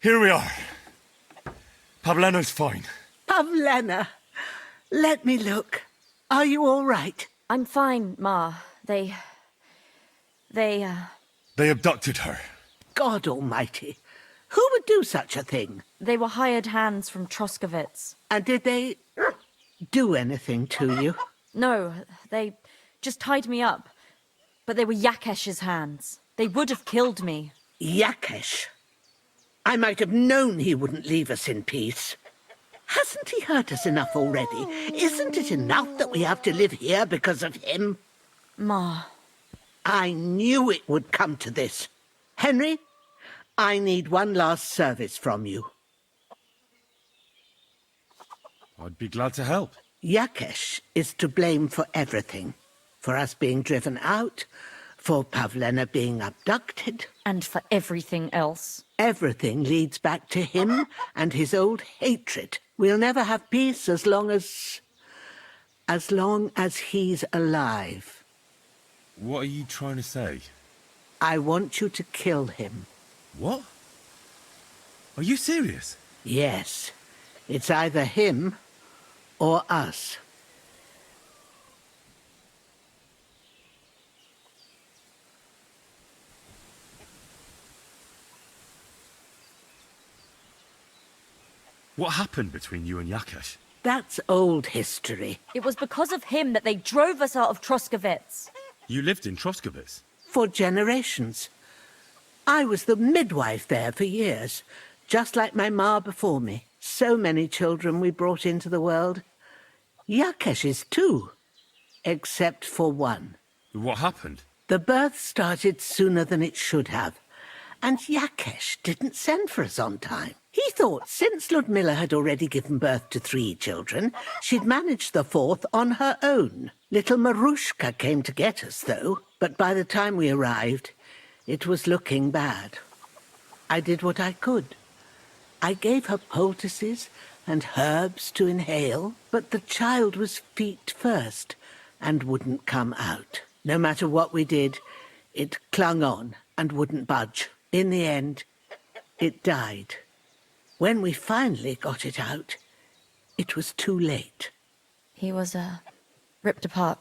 A: Here we are. Pavlena's fine.
B: Pavlena, let me look. Are you all right?
R: I'm fine, Ma. They
A: abducted her.
B: God almighty. Who would do such a thing?
R: They were hired hands from Troskovitz.
B: And did they do anything to you?
R: No, they just tied me up. But they were Yakesh's hands. They would have killed me.
B: Yakesh? I might have known he wouldn't leave us in peace. Hasn't he hurt us enough already? Isn't it enough that we have to live here because of him?
R: Ma.
B: I knew it would come to this. Henry, I need one last service from you.
C: I'd be glad to help.
B: Yakesh is to blame for everything. For us being driven out, for Pavlena being abducted.
R: And for everything else.
B: Everything leads back to him and his old hatred. We'll never have peace as long as he's alive.
C: What are you trying to say?
B: I want you to kill him.
C: What? Are you serious?
B: Yes. It's either him or us.
C: What happened between you and Yakesh?
B: That's old history.
R: It was because of him that they drove us out of Troskovitz.
C: You lived in Troskovitz?
B: For generations. I was the midwife there for years, just like my ma before me. So many children we brought into the world. Yakesh's too, except for one.
C: What happened?
B: The birth started sooner than it should have, and Yakesh didn't send for us on time. He thought since Ludmilla had already given birth to 3 children, she'd managed the 4th on her own. Little Marushka came to get us, though, but by the time we arrived, it was looking bad. I did what I could. I gave her poultices, and herbs to inhale, but the child was feet first and wouldn't come out. No matter what we did, it clung on and wouldn't budge. In the end, it died. When we finally got it out, it was too late.
R: He was, ripped apart.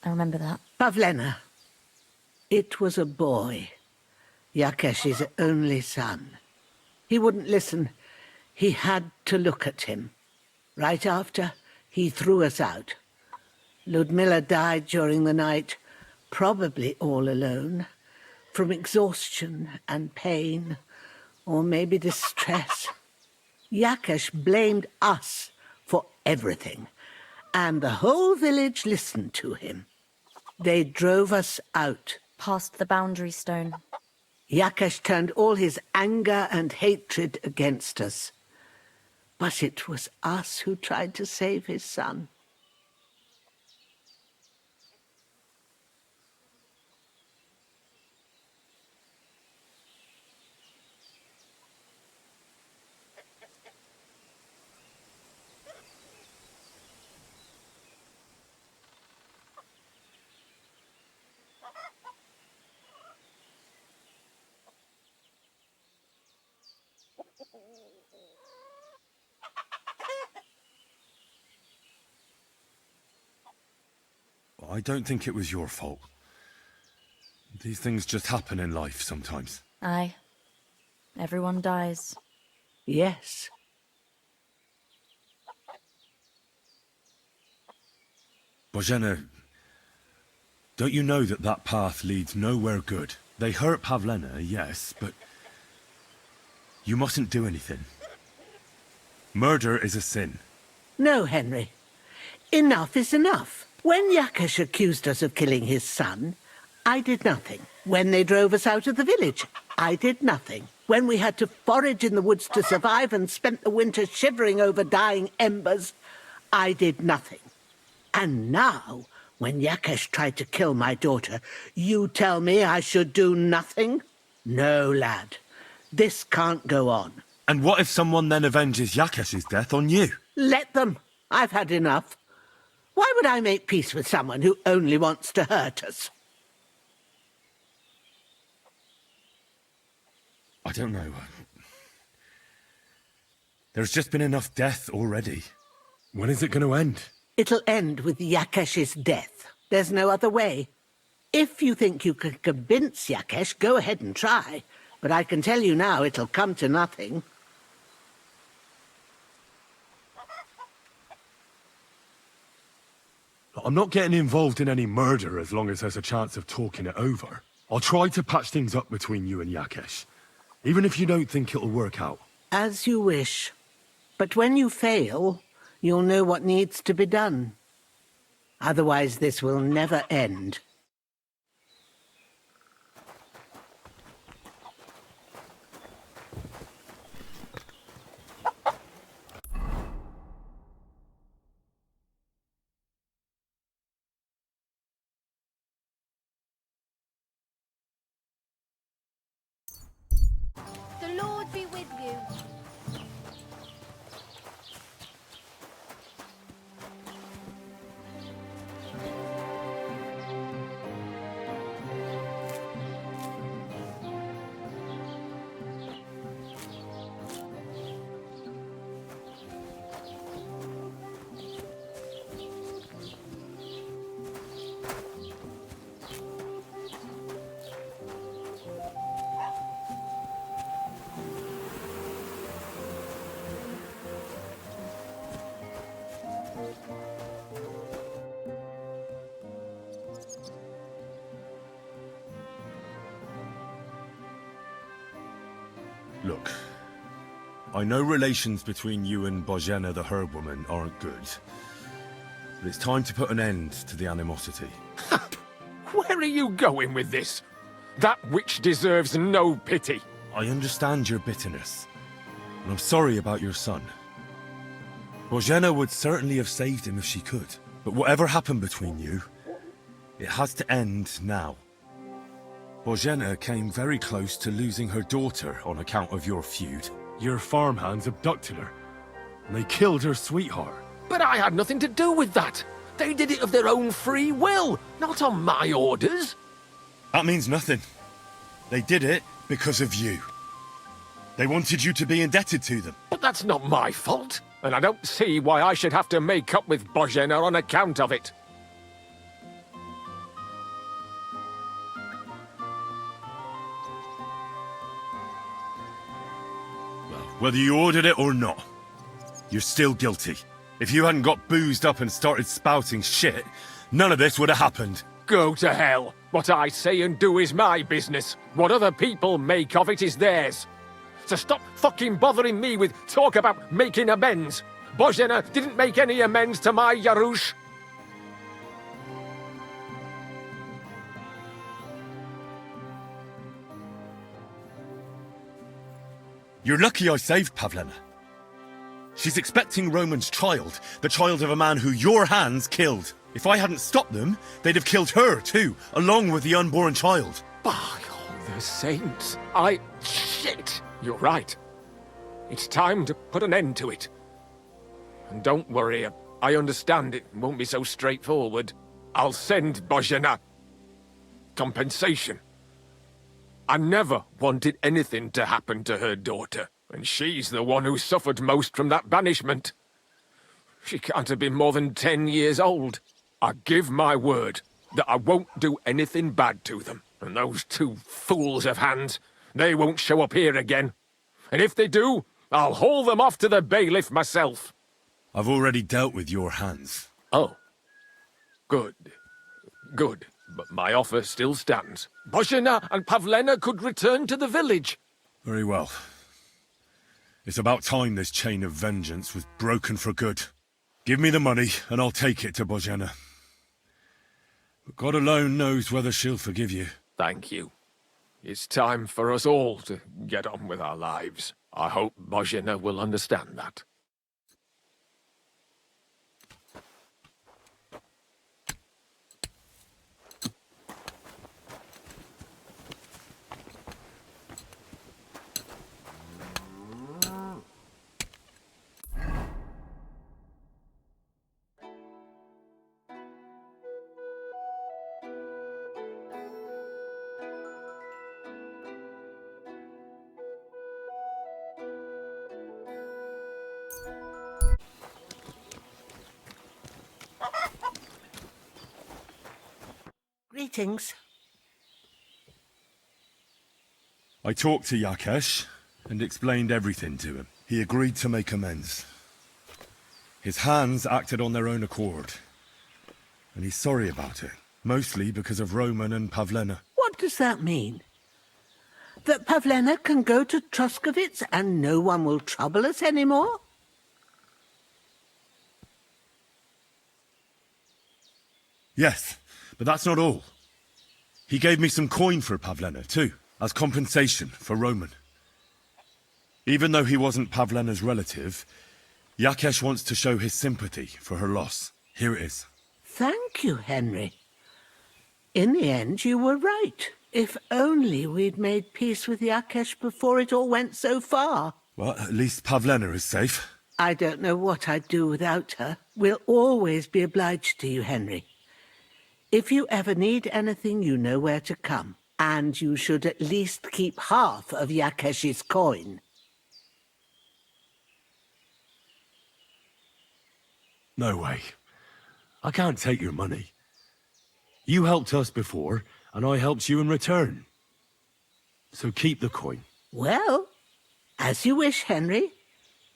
R: I remember that.
B: Pavlena. It was a boy. Yakesh's only son. He wouldn't listen. He had to look at him. Right after, he threw us out. Ludmilla died during the night, probably all alone, from exhaustion and pain, or maybe distress. Yakesh blamed us for everything, and the whole village listened to him. They drove us out.
R: Past the boundary stone.
B: Yakesh turned all his anger and hatred against us. But it was us who tried to save his son.
C: I don't think it was your fault. These things just happen in life sometimes.
R: Aye. Everyone dies.
B: Yes.
C: Bozhena, don't you know that that path leads nowhere good? They hurt Pavlena, yes, but you mustn't do anything. Murder is a sin.
B: No, Henry. Enough is enough. When Yakesh accused us of killing his son, I did nothing. When they drove us out of the village, I did nothing. When we had to forage in the woods to survive and spent the winter shivering over dying embers, I did nothing. And now, when Yakesh tried to kill my daughter, you tell me I should do nothing? No, lad. This can't go on.
C: And what if someone then avenges Yakesh's death on you?
B: Let them. I've had enough. Why would I make peace with someone who only wants to hurt us?
C: I don't know. There's just been enough death already. When is it going to end?
B: It'll end with Yakesh's death. There's no other way. If you think you can convince Yakesh, go ahead and try. But I can tell you now it'll come to nothing.
C: I'm not getting involved in any murder as long as there's a chance of talking it over. I'll try to patch things up between you and Yakesh, even if you don't think it'll work out.
B: As you wish. But when you fail, you'll know what needs to be done. Otherwise, this will never end.
I: The Lord be with you.
C: Look, I know relations between you and Bozhena the herb woman aren't good, but it's time to put an end to the animosity.
U: Where are you going with this? That witch deserves no pity.
C: I understand your bitterness, and I'm sorry about your son. Bozhena would certainly have saved him if she could, but whatever happened between you, it has to end now. Bozhena came very close to losing her daughter on account of your feud. Your farmhands abducted her.
A: and they killed her sweetheart.
U: But I had nothing to do with that. They did it of their own free will, not on my orders.
A: That means nothing. They did it because of you. They wanted you to be indebted to them.
U: But that's not my fault, and I don't see why I should have to make up with Bozhena on account of it.
A: Whether you ordered it or not, you're still guilty. If you hadn't got boozed up and started spouting shit, none of this would have happened.
U: Go to hell. What I say and do is my business. What other people make of it is theirs. So stop fucking bothering me with talk about making amends. Bozhena didn't make any amends to my Yarush.
A: You're lucky I saved Pavlena. She's expecting Roman's child, the child of a man who your hands killed. If I hadn't stopped them, they'd have killed her too, along with the unborn child.
U: By all the saints, Shit! You're right. It's time to put an end to it. And don't worry, I understand it won't be so straightforward. I'll send Bozhena compensation. I never wanted anything to happen to her daughter, and she's the one who suffered most from that banishment. She can't have been more than 10 years old. I give my word that I won't do anything bad to them. And those two fools of hands, they won't show up here again. And if they do, I'll haul them off to the bailiff myself.
A: I've already dealt with your hands.
U: Oh. Good. Good. But my offer still stands. Bozhena and Pavlena could return to the village.
A: Very well. It's about time this chain of vengeance was broken for good. Give me the money, and I'll take it to Bozhena. But God alone knows whether she'll forgive you.
U: Thank you. It's time for us all to get on with our lives. I hope Bozhena will understand that.
B: Greetings.
A: I talked to Yakesh and explained everything to him. He agreed to make amends. His hands acted on their own accord. And he's sorry about it, mostly because of Roman and Pavlena.
B: What does that mean? That Pavlena can go to Troskovitz and no one will trouble us anymore?
A: Yes, but that's not all. He gave me some coin for Pavlena, too, as compensation for Roman. Even though he wasn't Pavlena's relative, Yakesh wants to show his sympathy for her loss. Here it is.
B: Thank you, Henry. In the end, you were right. If only we'd made peace with Yakesh before it all went so far.
A: Well, at least Pavlena is safe.
B: I don't know what I'd do without her. We'll always be obliged to you, Henry. If you ever need anything, you know where to come. And you should at least keep half of Yakesh's coin.
A: No way. I can't take your money. You helped us before, and I helped you in return. So keep the coin.
B: Well, as you wish, Henry.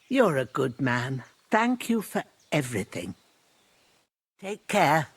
B: You're a good man. Thank you for everything. Take care.